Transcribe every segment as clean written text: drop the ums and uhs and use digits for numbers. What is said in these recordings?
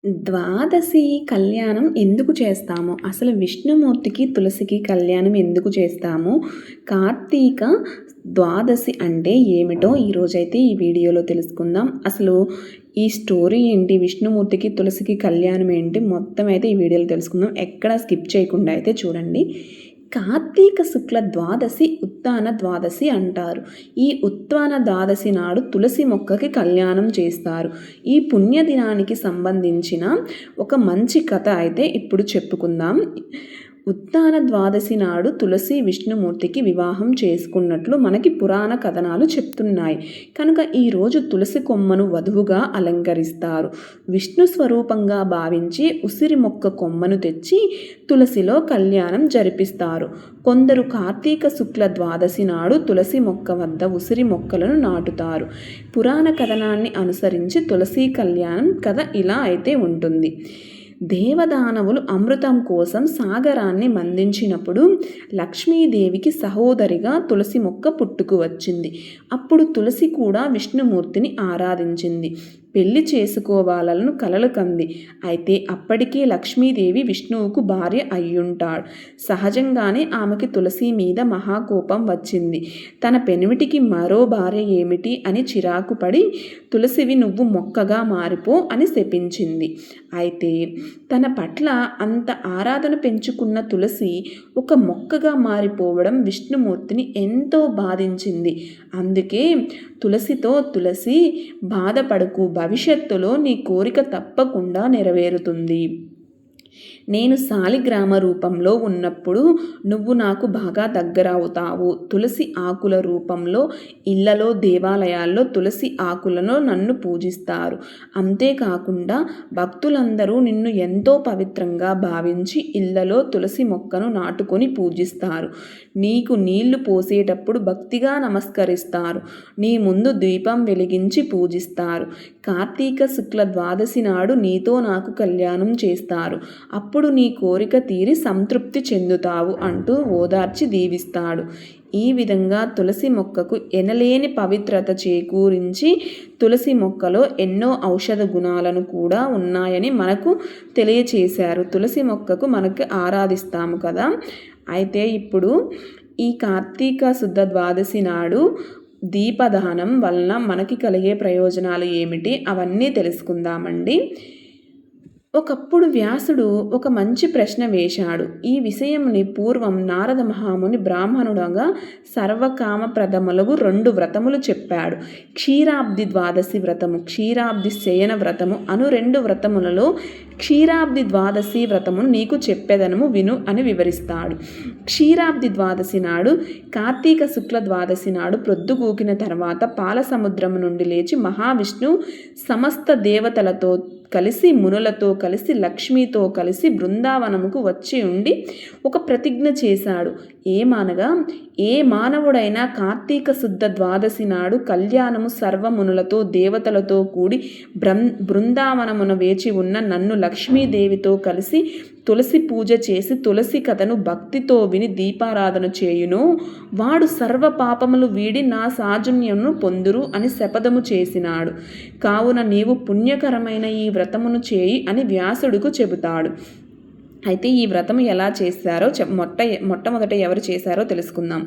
ద్వాదశి కళ్యాణం ఎందుకు చేస్తాము? అసలు విష్ణుమూర్తికి, తులసికి కళ్యాణం ఎందుకు చేస్తాము? కార్తీక ద్వాదశి అంటే ఏమిటో ఈరోజైతే ఈ వీడియోలో తెలుసుకుందాం. అసలు ఈ స్టోరీ ఏంటి? విష్ణుమూర్తికి, తులసికి కళ్యాణం ఏంటి? మొత్తం అయితే ఈ వీడియోలో తెలుసుకుందాం. ఎక్కడ స్కిప్ చేయకుండా అయితే చూడండి. కార్తీక శుక్ల ద్వాదశి ఉత్తాన ద్వాదశి అంటారు. ఈ ఉత్తాన ద్వాదశి నాడు తులసి మొక్కకి కళ్యాణం చేస్తారు. ఈ పుణ్యదినానికి సంబంధించిన ఒక మంచి కథ అయితే ఇప్పుడు చెప్పుకుందాం. ఉత్తాన ద్వాదశి నాడు తులసి విష్ణుమూర్తికి వివాహం చేసుకున్నట్లు మనకి పురాణ కథనాలు చెప్తున్నాయి. కనుక ఈరోజు తులసి కొమ్మను వధువుగా అలంకరిస్తారు. విష్ణు స్వరూపంగా భావించి ఉసిరి మొక్క కొమ్మను తెచ్చి తులసిలో కళ్యాణం జరిపిస్తారు. కొందరు కార్తీక శుక్ల ద్వాదశి నాడు తులసి మొక్క వద్ద ఉసిరి మొక్కలను నాటుతారు. పురాణ కథనాన్ని అనుసరించి తులసి కళ్యాణం కథ ఇలా అయితే ఉంటుంది. దేవదానవులు అమృతం కోసం సాగరాన్ని మందించినప్పుడు లక్ష్మీదేవికి సహోదరిగా తులసి మొక్క పుట్టుకు వచ్చింది. అప్పుడు తులసి కూడా విష్ణుమూర్తిని ఆరాధించింది. పెళ్లి చేసుకోవాలను కలలు కంది. అయితే అప్పటికే లక్ష్మీదేవి విష్ణువుకు భార్య అయ్యుంటాడు. సహజంగానే ఆమెకి తులసి మీద మహాకోపం వచ్చింది. తన పెనిమిటికి మరో భార్య ఏమిటి అని చిరాకు పడి తులసివి నువ్వు మొక్కగా మారిపో అని శపించింది. అయితే తన పట్ల అంత ఆరాధన పెంచుకున్న తులసి ఒక మొక్కగా మారిపోవడం విష్ణుమూర్తిని ఎంతో బాధించింది. అందుకే తులసితో, తులసి బాధపడకు, భవిష్యత్తులో నీ కోరిక తప్పకుండా నెరవేరుతుంది. నేను శాలిగ్రామ రూపంలో ఉన్నప్పుడు నువ్వు నాకు బాగా దగ్గరవుతావు. తులసి ఆకుల రూపంలో ఇళ్లలో, దేవాలయాల్లో తులసి ఆకులను నన్ను పూజిస్తారు. అంతేకాకుండా భక్తులందరూ నిన్ను ఎంతో పవిత్రంగా భావించి ఇళ్లలో తులసి మొక్కను నాటుకొని పూజిస్తారు. నీకు నీళ్లు పోసేటప్పుడు భక్తిగా నమస్కరిస్తారు. నీ ముందు దీపం వెలిగించి పూజిస్తారు. కార్తీక శుక్ల ద్వాదశి నాడు నీతో నాకు కళ్యాణం చేస్తారు. అప్పుడు నీ కోరిక తీరి సంతృప్తి చెందుతావు అంటూ ఓదార్చి దీవిస్తాడు. ఈ విధంగా తులసి మొక్కకు ఎనలేని పవిత్రత చేకూరించి తులసి మొక్కలో ఎన్నో ఔషధ గుణాలను కూడా ఉన్నాయని మనకు తెలియచేశారు. తులసి మొక్కకు మనకు ఆరాధిస్తాము కదా. అయితే ఇప్పుడు ఈ కార్తీక శుద్ధ ద్వాదశి నాడు దీపదానం వలన మనకి కలిగే ప్రయోజనాలు ఏమిటి అవన్నీ తెలుసుకుందామండి. ఒకప్పుడు వ్యాసుడు ఒక మంచి ప్రశ్న వేశాడు. ఈ విషయంని పూర్వం నారద మహాముని బ్రాహ్మణుడుగా సర్వకామప్రదములగు 2 వ్రతములు చెప్పాడు. క్షీరాబ్ది ద్వాదశి వ్రతము, క్షీరాబ్ది శయన వ్రతము అను 2 వ్రతములలో క్షీరాబ్ది ద్వాదశి వ్రతమును నీకు చెప్పేదనము విను అని వివరిస్తాడు. క్షీరాబ్ది ద్వాదశి నాడు, కార్తీక శుక్ల ద్వాదశి నాడు ప్రొద్దుగూకిన తర్వాత పాల సముద్రము నుండి లేచి మహావిష్ణువు సమస్త దేవతలతో కలిసి, మునులతో కలిసి, లక్ష్మితో కలిసి బృందావనముకు వచ్చి ఉండి ఒక ప్రతిజ్ఞ చేశాడు. ఏమనగా, ఏ మానవుడైనా కార్తీక శుద్ధ ద్వాదశి నాడు కళ్యాణము సర్వమునులతో దేవతలతో కూడి బృందావనమున వేచి ఉన్న నన్ను లక్ష్మీదేవితో కలిసి తులసి పూజ చేసి తులసి కథను భక్తితో విని దీపారాధన చేయును, వాడు సర్వ పాపములు వీడి నా సాజున్యమును పొందురు అని శపథము చేసినాడు. కావున నీవు పుణ్యకరమైన ఈ వ్రతమును చేయి అని వ్యాసుడికి చెబుతాడు. అయితే ఈ వ్రతము ఎలా చేశారో మొట్టమొదట ఎవరు చేశారో తెలుసుకుందాం.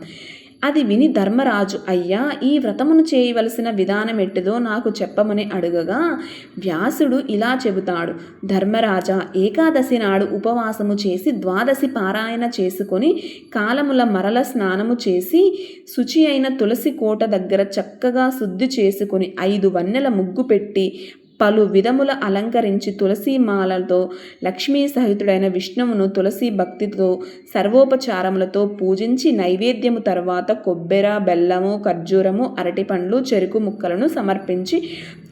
అది విని ధర్మరాజు, అయ్యా, ఈ వ్రతమును చేయవలసిన విధానం ఎట్టిదో నాకు చెప్పమని అడుగగా వ్యాసుడు ఇలా చెబుతాడు. ధర్మరాజా, ఏకాదశి నాడు ఉపవాసము చేసి ద్వాదశి పారాయణ చేసుకొని కాలముల మరల స్నానము చేసి శుచి అయిన తులసి కోట దగ్గర చక్కగా శుద్ధి చేసుకొని 5 వన్నెల ముగ్గు పెట్టి పలు విధముల అలంకరించి తులసి మాలతో లక్ష్మీ సహితుడైన విష్ణువును తులసి భక్తితో సర్వోపచారములతో పూజించి నైవేద్యము తర్వాత కొబ్బెర, బెల్లము, ఖర్జూరము, అరటిపండ్లు, చెరుకు ముక్కలను సమర్పించి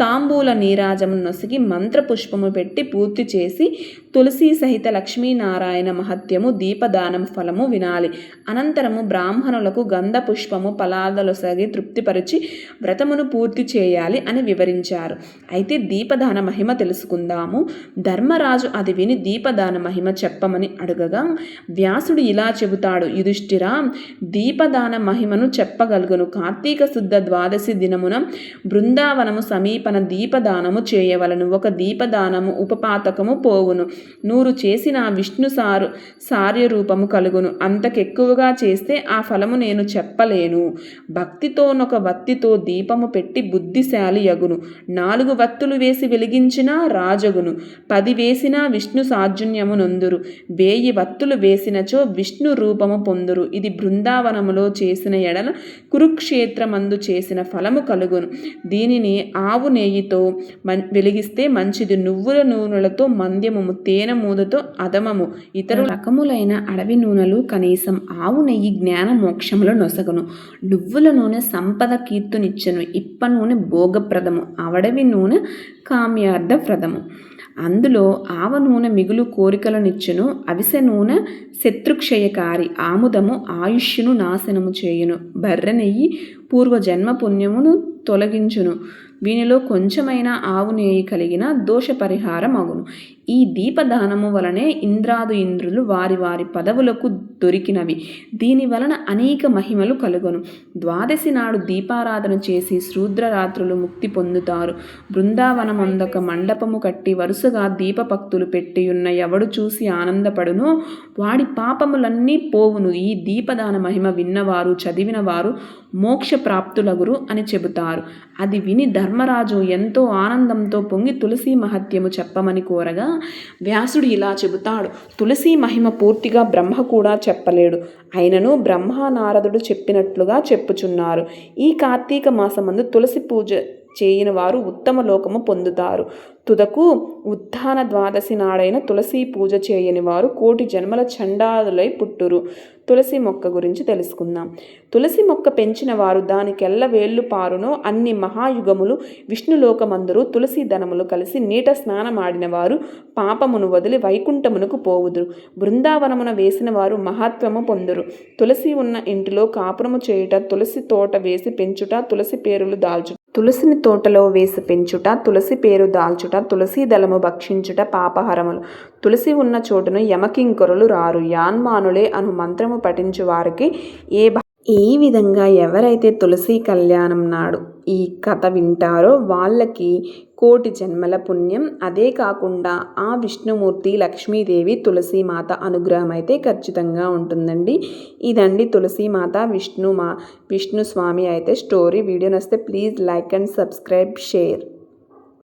తాంబూల నీరాజము నొసిగి మంత్రపుష్పము పెట్టి పూర్తి చేసి తులసి సహిత లక్ష్మీనారాయణ మహత్యము, దీపదానం ఫలము వినాలి. అనంతరము బ్రాహ్మణులకు గంధ పుష్పము ఫలాదలొసగి తృప్తిపరిచి వ్రతమును పూర్తి చేయాలి అని వివరించారు. అయితే దీపదాన మహిమ తెలుసుకుందాము. ధర్మరాజు అది విని దీపదాన మహిమ చెప్పమని అడగగా వ్యాసుడు ఇలా చెబుతాడు, యుధిష్ఠిరా, దీపదాన మహిమను చెప్పగలుగును. కార్తీక శుద్ధ ద్వాదశి దినమున బృందావనము సమీపన దీపదానము చేయవలను. ఒక దీపదానము ఉపపాతకము పోవును. 100 చేసిన విష్ణు సార్యరూపము కలుగును. అంతకెక్కువగా చేస్తే ఆ ఫలము నేను చెప్పలేను. భక్తితోనొక వత్తితో దీపము పెట్టి బుద్ధిశాలి యగును. 4 వత్తులు వేసి వెలిగించినా రాజగును. 10 వేసినా విష్ణు సార్జున్యము నొందురు. 1000 వత్తులు వేసినచో విష్ణు రూపము పొందురు. ఇది బృందావనములో చేసిన ఎడల కురుక్షేత్రమందు చేసిన ఫలము కలుగును. దీనిని ఆవు నెయ్యితో వెలిగిస్తే మంచిది. నువ్వుల నూనెలతో మంద్యము, తేనె మూదతో అధమము, ఇతర రకములైన అడవి నూనెలు కనీసం ఆవు నెయ్యి జ్ఞాన మోక్షముల నొసగును. నువ్వుల నూనె సంపద కీర్తునిచ్చెను. ఇప్ప నూనె భోగప్రదము, అవడవి నూనె కామ్యార్థప్రదము. అందులో ఆవ నూనె మిగులు కోరికలనిచ్చును. అవిసె నూనె శత్రుక్షయకారి, ఆముదము ఆయుష్యును నాశనము చేయును. బర్రె నెయ్యి పూర్వజన్మ పుణ్యమును తొలగించును. వీనిలో కొంచెమైనా ఆవు నెయ్యి కలిగిన దోష పరిహారం అగును. ఈ దీపదానము వలనే ఇంద్రులు వారి వారి పదవులకు దొరికినవి. దీని వలన అనేక మహిమలు కలుగును. ద్వాదశి నాడు దీపారాధన చేసి శూద్రరాత్రులు ముక్తి పొందుతారు. బృందావనమందొక మండపము కట్టి వరుసగా దీపపక్తులు పెట్టియున్న ఎవడు చూసి ఆనందపడునో వాడి పాపములన్నీ పోవును. ఈ దీపదాన మహిమ విన్నవారు, చదివిన వారు మోక్ష ప్రాప్తులగురు అని చెబుతారు. అది విని ధర్మరాజు ఎంతో ఆనందంతో పొంగి తులసి మహత్యము చెప్పమని కోరగా వ్యాసుడు ఇలా చెబుతాడు, తులసి మహిమ పూర్తిగా బ్రహ్మ కూడా చెప్పలేడు. అయినను బ్రహ్మ నారదుడు చెప్పినట్లుగా చెప్పుచున్నారు. ఈ కార్తీక మాసమందు తులసి పూజ చేయని వారు ఉత్తమ లోకము పొందుతారు. తుదకు ఉత్థాన ద్వాదశి నాడైన తులసి పూజ చేయని వారు 1,000,000 జన్మల చండాలులై పుట్టురు. తులసి మొక్క గురించి తెలుసుకుందాం. తులసి మొక్క పెంచిన వారు దానికెల్ల వేళ్ళు పారునో అన్ని మహాయుగములు విష్ణులోకమందరూ తులసి ధనములు కలిసి నీట స్నానమాడిన వారు పాపమును వదిలి వైకుంఠమునకు పోవుదురు. బృందావనమున వేసిన వారు మహత్వము పొందురు. తులసి ఉన్న ఇంటిలో కాపురము చేయుట, తులసి తోట వేసి పెంచుట, తులసి పేరులు దాల్చుట, తులసిని తోటలో వేసి పెంచుట, తులసి పేరు దాల్చుట, తులసి దళము భక్షించుట పాపహరములు. తులసి ఉన్న చోటును యమకింకరులు రారు. యాన్మానులే అను మంత్రము పఠించు వారికి ఈ విధంగా ఎవరైతే తులసి కళ్యాణం నాడు ఈ కథ వింటారో వాళ్ళకి 1,000,000 జన్మల పుణ్యం. అదే కాకుండా ఆ విష్ణుమూర్తి, లక్ష్మీదేవి, తులసీమాత అనుగ్రహం అయితే ఖచ్చితంగా ఉంటుందండి. ఇదండి తులసీమాత విష్ణు స్వామి అయితే స్టోరీ. వీడియో నచ్చితే please like and subscribe, share.